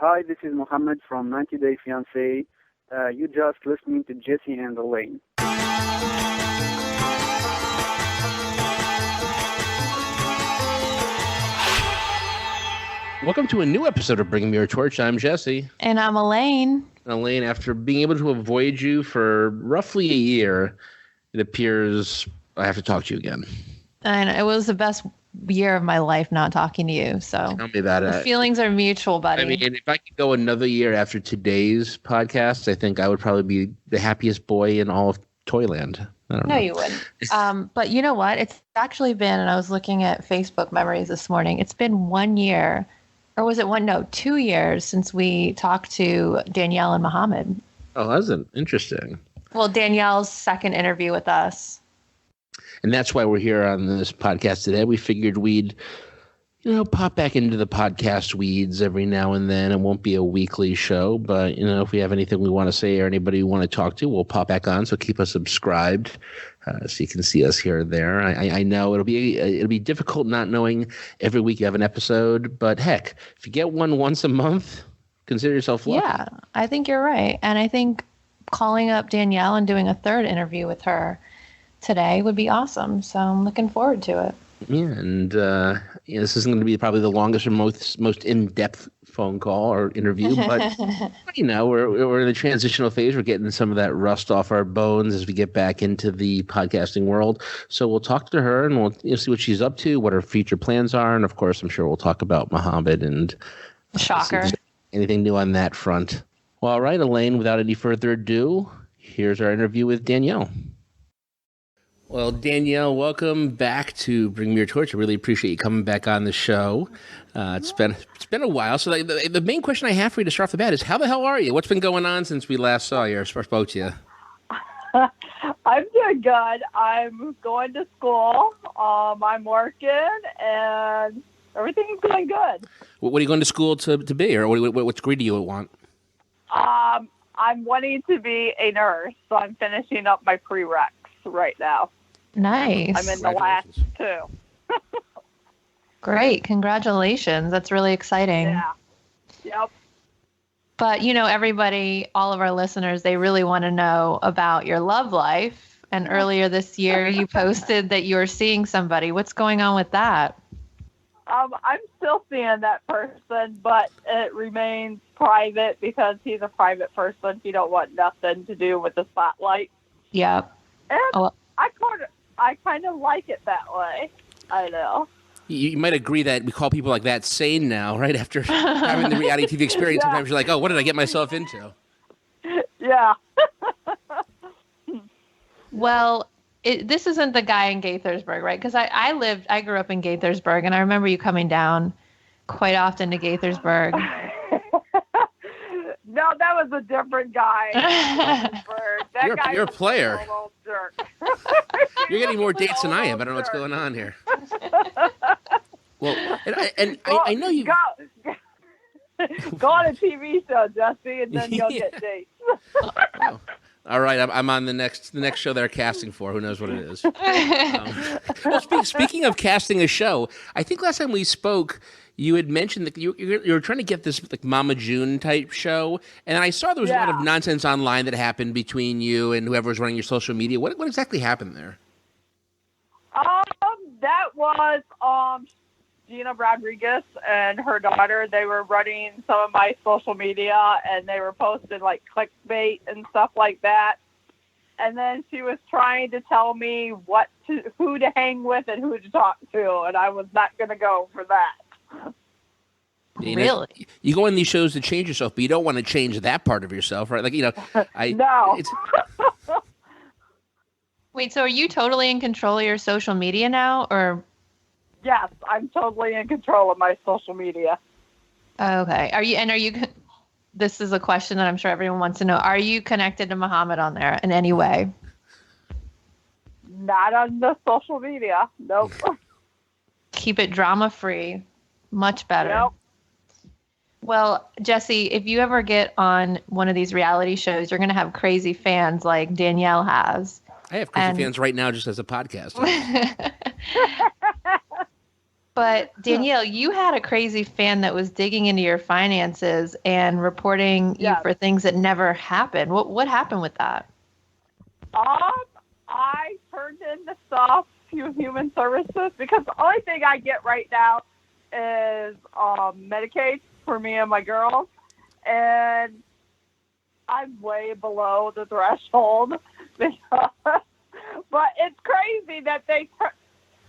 Hi, this is Mohamed from 90 Day Fiancé. You just listening to Jesse and Elaine. Welcome to a new episode of Bring Me Your Torch. I'm Jesse. And I'm Elaine. Elaine, after being able to avoid you for roughly a year, it appears I have to talk to you again. And it was the best year of my life not talking to you. So tell me about it. The feelings are mutual, buddy. I mean, if I could go another year after today's podcast, I think I would probably be the happiest boy in all of Toyland. I don't know. You wouldn't. But you know what? It's actually been, and I was looking at Facebook memories this morning, it's been 1 year, or was it 2 years since we talked to Danielle and Mohamed. Oh, that's interesting. Well, Danielle's second interview with us. And that's why we're here on this podcast today. We figured we'd, pop back into the podcast weeds every now and then. It won't be a weekly show, but, if we have anything we want to say or anybody we want to talk to, we'll pop back on. So keep us subscribed so you can see us here or there. I know it'll be difficult not knowing every week you have an episode, but heck, if you get one once a month, consider yourself lucky. Yeah, I think you're right. And I think calling up Danielle and doing a third interview with her today would be awesome. So I'm looking forward to it. Yeah, and this isn't going to be probably the longest or most in-depth phone call or interview, but we're in the transitional phase. We're getting some of that rust off our bones as we get back into the podcasting world. So we'll talk to her and we'll see what she's up to, what her future plans are, and of course, I'm sure we'll talk about Mohamed and shocker. Anything new on that front. Well, all right, Elaine. Without any further ado, here's our interview with Danielle. Well, Danielle, welcome back to Bring Me Your Torch. I really appreciate you coming back on the show. It's been a while. So the main question I have for you to start off the bat is, how the hell are you? What's been going on since we last saw you or spoke to you? I'm doing good. I'm going to school. I'm working, and everything's going good. What are you going to school to be, or what degree do you want? I'm wanting to be a nurse, so I'm finishing up my prereqs right now. Nice. I'm in the last 2. Great. Congratulations. That's really exciting. Yeah. Yep. But, everybody, all of our listeners, they really want to know about your love life. And earlier this year, you posted that you were seeing somebody. What's going on with that? I'm still seeing that person, but it remains private because he's a private person. He don't want nothing to do with the spotlight. Yep. And I kind of like it that way. I know. You might agree that we call people like that sane now, right? After having the reality TV experience, Sometimes you're like, oh, what did I get myself into? Yeah. Well, this isn't the guy in Gaithersburg, right? Because I grew up in Gaithersburg, and I remember you coming down quite often to Gaithersburg. No, that was a different guy. You're a player. A little jerk. You're getting more dates than I am. I don't know what's going on here. Well, I know you. Go on a TV show, Jesse, and then you'll get dates. Oh. All right, I'm on the next show they're casting for. Who knows what it is? Well, speaking of casting a show, I think last time we spoke, you had mentioned that you were trying to get this like Mama June type show, and I saw there was a lot of nonsense online that happened between you and whoever was running your social media. What exactly happened there? That was Gina Rodriguez and her daughter. They were running some of my social media, and they were posting like clickbait and stuff like that. And then she was trying to tell me who to hang with and who to talk to, and I was not going to go for that. Really? You go on these shows to change yourself, but you don't want to change that part of yourself, right? Like, No. Wait, so are you totally in control of your social media now, or? Yes, I'm totally in control of my social media. Okay. Are you, this is a question that I'm sure everyone wants to know. Are you connected to Mohamed on there in any way? Not on the social media. Nope. Keep it drama-free. Much better. Nope. Well, Jesse, if you ever get on one of these reality shows, you're going to have crazy fans like Danielle has. I have crazy fans right now just as a podcast. But Danielle, you had a crazy fan that was digging into your finances and reporting you for things that never happened. What happened with that? I turned in the stuff to Human Services because the only thing I get right now is Medicaid for me and my girls, and I'm way below the threshold. But it's crazy that they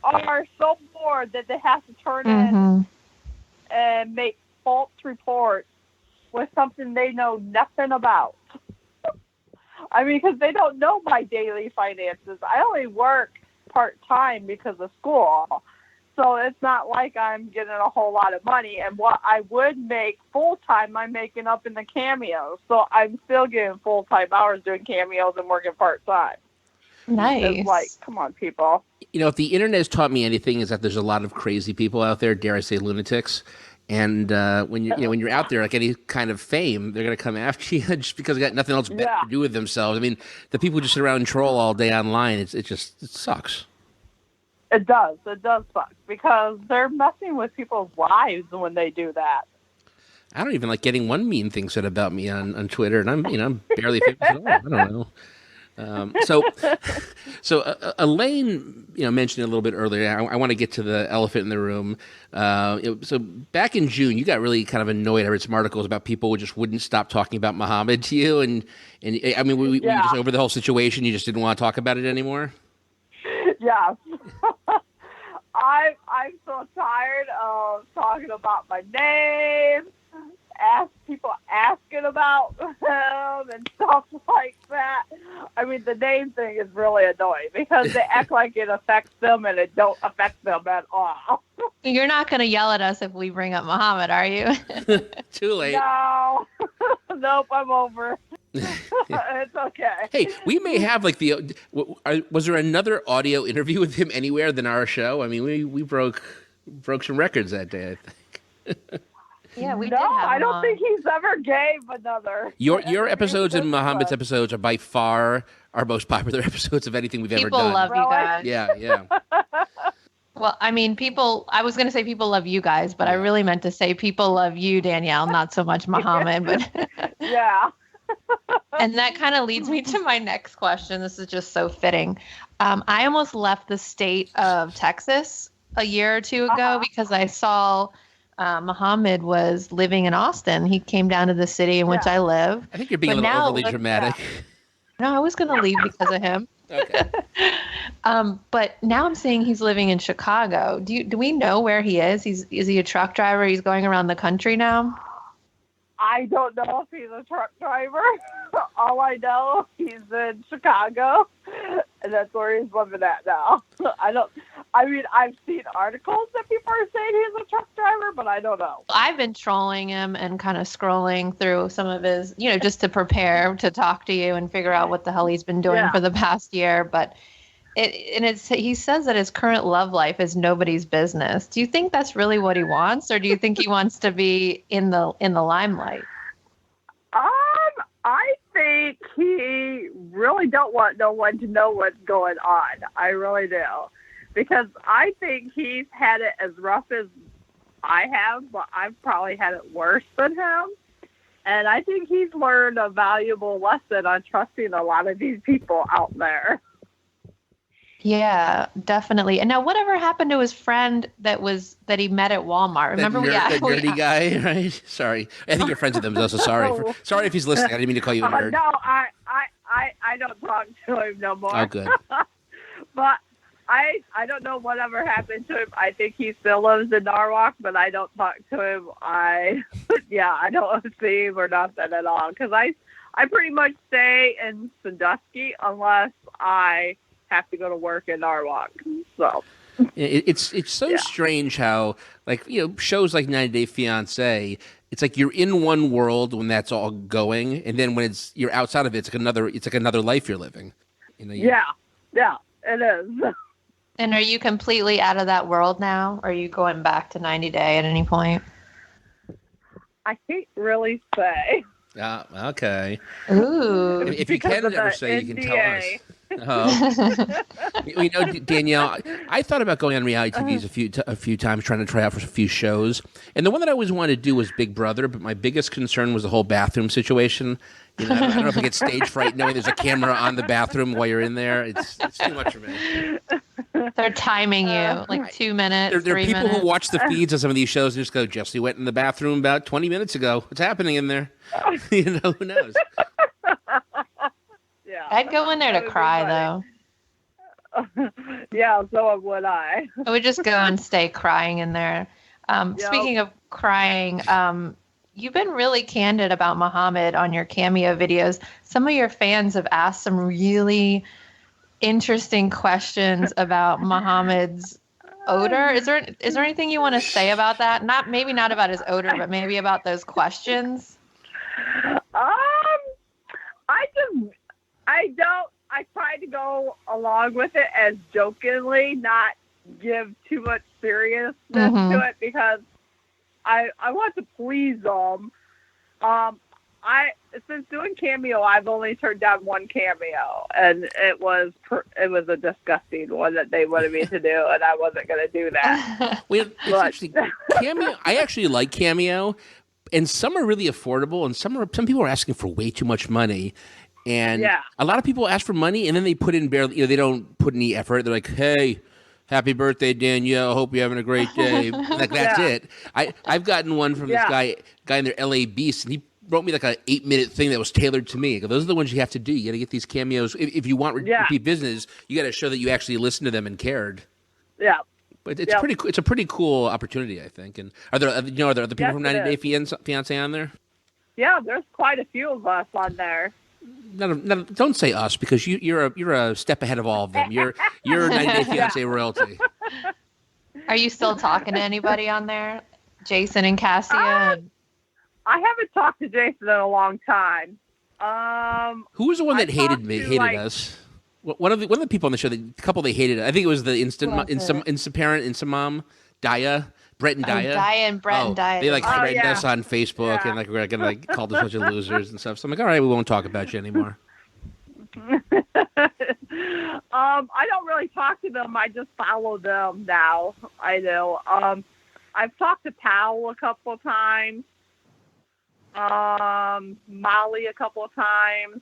are so bored that they have to turn in and make false reports with something they know nothing about. I mean, because they don't know my daily finances. I only work part-time because of school. So it's not like I'm getting a whole lot of money. And what I would make full-time, I'm making up in the cameos. So I'm still getting full-time hours doing cameos and working part-time. Nice. It's like, come on, people. You know, if the internet has taught me anything, is that there's a lot of crazy people out there, dare I say lunatics. And when you're out there, like any kind of fame, they're going to come after you just because they got nothing else better to do with themselves. I mean, the people who just sit around and troll all day online, it sucks. It does suck because they're messing with people's lives when they do that. I don't even like getting one mean thing said about me on Twitter, and I'm barely famous at all. I don't know. So Elaine, mentioned it a little bit earlier. I want to get to the elephant in the room. So back in June, you got really kind of annoyed. I read some articles about people who just wouldn't stop talking about Mohamed to you, and I mean, were you just over the whole situation? You just didn't want to talk about it anymore? Yeah. I'm so tired of talking about my name, people asking about him and stuff like that. I mean, the name thing is really annoying because they act like it affects them and it don't affect them at all. You're not going to yell at us if we bring up Mohamed, are you? Too late. No. Nope, I'm over. It's okay. Hey, we may have was there another audio interview with him anywhere than our show? I mean, we broke some records that day, I think. Yeah, we no, did have I don't on. think he's ever gave another. Your episodes and Mohammed's episodes are by far our most popular episodes of anything we've ever done. People love you guys. Yeah. Well, I mean, I was going to say people love you guys, but I really meant to say people love you, Danielle, not so much Mohamed. But yeah. And that kind of leads me to my next question. This is just so fitting. I almost left the state of Texas a year or two ago because I saw Mohamed was living in Austin. He came down to the city in which I live. I think you're being a little overly dramatic. No, I was going to leave because of him. Okay. But now I'm seeing he's living in Chicago. Do we know where he is? Is he a truck driver? He's going around the country now? I don't know if he's a truck driver. All I know, he's in Chicago, and that's where he's living at now. I've seen articles that people are saying he's a truck driver, but I don't know. I've been trolling him and kind of scrolling through some of his, just to prepare to talk to you and figure out what the hell he's been doing for the past year. But he says that his current love life is nobody's business. Do you think that's really what he wants, or do you think he wants to be in the limelight? I think he really don't want no one to know what's going on. I really do. Because I think he's had it as rough as I have, but I've probably had it worse than him. And I think he's learned a valuable lesson on trusting a lot of these people out there. Yeah, definitely. And now, whatever happened to his friend that he met at Walmart? Remember, that nerdy guy, right? Sorry, I think you're friends with him. So sorry if he's listening. I didn't mean to call you a nerd. No, I don't talk to him no more. Oh, good. But I don't know whatever happened to him. I think he still lives in Norwalk, but I don't talk to him. I don't see him or nothing at all because I pretty much stay in Sandusky unless I have to go to work in Norwalk. So it's so strange how shows like 90 Day Fiancé, it's like you're in one world when that's all going, and then when you're outside of it, it's like another life you're living. Yeah, it is. And are you completely out of that world now? Or are you going back to 90 Day at any point? I can't really say. Okay. Ooh. If you can ever say, you can tell us. Oh. You know, Danielle, I thought about going on reality TVs a few times, trying to try out for a few shows. And the one that I always wanted to do was Big Brother, but my biggest concern was the whole bathroom situation. You know, I don't know if I get stage fright knowing there's a camera on the bathroom while you're in there. It's too much for me. They're timing you like 2 minutes. There are 3 people minutes. who watch the feeds of some of these shows and just go, Jesse went in the bathroom about 20 minutes ago. What's happening in there? You know, who knows? Yeah. I'd go in there to cry, though. Yeah, so would I. I would just go and stay crying in there. Speaking of crying, you've been really candid about Mohamed on your Cameo videos. Some of your fans have asked some really interesting questions about Mohamed's odor. Is there anything you want to say about that? Maybe not about his odor, but maybe about those questions. I try to go along with it as jokingly, not give too much seriousness to it, because I want to please them. Since doing Cameo, I've only turned down one cameo, and it was a disgusting one that they wanted me to do, and I wasn't going to do that. Well, Cameo. I actually like Cameo, and some are really affordable, and some people are asking for way too much money. And a lot of people ask for money, and then they put in barely. They don't put any effort. They're like, "Hey, happy birthday, Danielle. Hope you're having a great day." Like that's it. I've gotten one from this guy in their LA Beast, and he wrote me like an 8-minute thing that was tailored to me. Those are the ones you have to do. You got to get these cameos if you want repeat business. You got to show that you actually listened to them and cared. Yeah. But it's pretty. It's a pretty cool opportunity, I think. And are there other people from 90 Day Fiancé on there? Yeah, there's quite a few of us on there. Don't say us, because you're a step ahead of all of them. You're 90 Day Fiancé royalty. Are you still talking to anybody on there? Jason and Cassia? I haven't talked to Jason in a long time. Who was the one that hated us? One of the people on the show, the couple they hated. I think it was the instant parent, mom, Daya. Brett and Daya. Daya and Brett and Daya. They threatened us on Facebook and we're gonna call us a bunch of losers and stuff. So I'm like, all right, we won't talk about you anymore. I don't really talk to them. I just follow them now. I know. I've talked to Powell a couple of times. Molly a couple of times.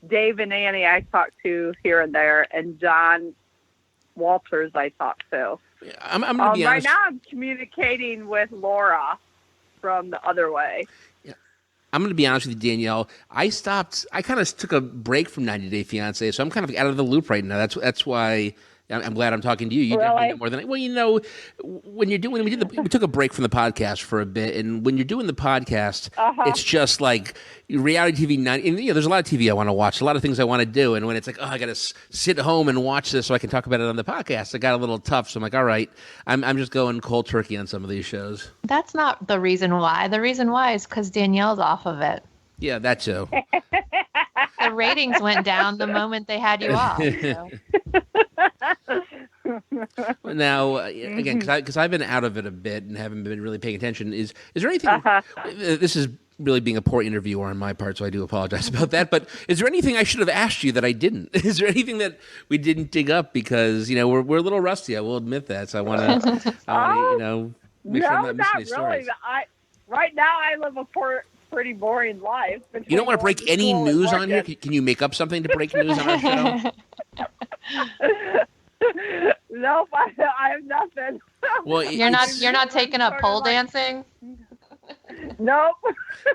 Dave and Annie I talked to here and there, and John Walters I talked to. I'm going to be honest. Right now I'm communicating with Laura from the other way. Yeah. I'm going to be honest with you, Danielle. I kind of took a break from 90 Day Fiancé, so I'm kind of out of the loop right now. That's why I'm glad I'm talking to you. You definitely know more than when we took a break from the podcast for a bit, and when you're doing the podcast, it's just like reality TV. And, there's a lot of TV I want to watch, a lot of things I want to do, and when it's like, I got to sit home and watch this so I can talk about it on the podcast, it got a little tough. So I'm like, all right, I'm just going cold turkey on some of these shows. That's not the reason why. The reason why is because Danielle's off of it. Yeah, that too. The ratings went down the moment they had you off. So. Now, again, because I've been out of it a bit and haven't been really paying attention, is there anything, this is really being a poor interviewer on my part, so I do apologize about that, but is there anything I should have asked you that I didn't? Is there anything that we didn't dig up? Because, we're a little rusty, I will admit that, so I want to, make sure I'm not missing any stories. Really. Right now I live a pretty boring life. You don't want to break any news on here? Can you make up something to break news on our show? Nope, I have nothing. Well, you're not taking up pole dancing? Nope.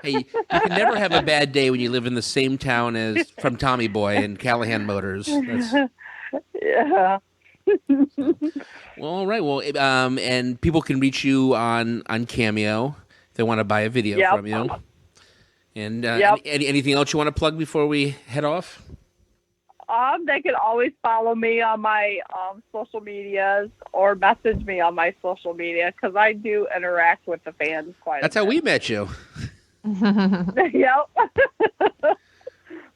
Hey, you can never have a bad day when you live in the same town as from Tommy Boy and Callahan Motors. Yeah. Well, all right. Well, and people can reach you on Cameo if they want to buy a video from you. And anything else you want to plug before we head off? They can always follow me on my social medias or message me on my social media, because I do interact with the fans quite a bit. That's how we met you. Yep.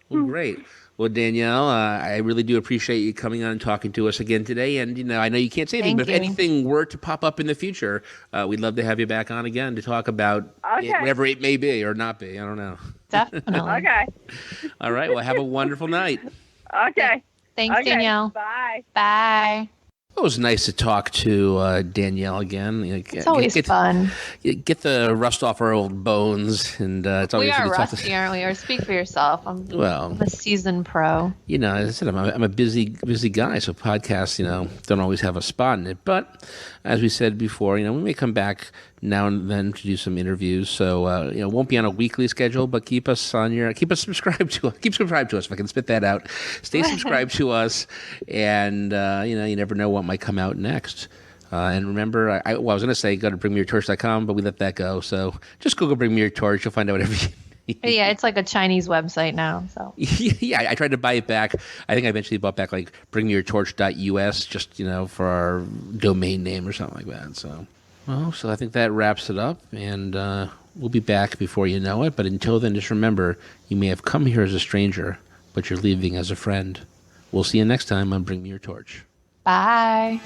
Well, great. Well, Danielle, I really do appreciate you coming on and talking to us again today. And, I know you can't say anything, but if anything were to pop up in the future, we'd love to have you back on again to talk about whatever it may be or not be. I don't know. Definitely. Okay. All right. Well, have a wonderful night. Okay. Thanks, Okay. Danielle. Bye. Bye. It was nice to talk to Danielle again. It's always fun. Get the rust off our old bones, and it's always We good are to talk rusty, aren't we? Or speak for yourself. I'm a seasoned pro. You know, as I said, I'm a busy guy, so podcasts, don't always have a spot in it. But as we said before, we may come back now and then to do some interviews. So it won't be on a weekly schedule, but keep us subscribed to us. Keep subscribed to us, if I can spit that out. Stay subscribed to us, and you never know what might come out next. And remember, I was going to say go to bringmeyourtorch.com, but we let that go. So just Google Bring Me Your Torch. You'll find out whatever you need. Yeah, it's like a Chinese website now. So yeah, I tried to buy it back. I think I eventually bought back like bringmeyourtorch.us, just for our domain name or something like that. So I think that wraps it up, and we'll be back before you know it. But until then, just remember, you may have come here as a stranger, but you're leaving as a friend. We'll see you next time on Bring Me Your Torch. bye.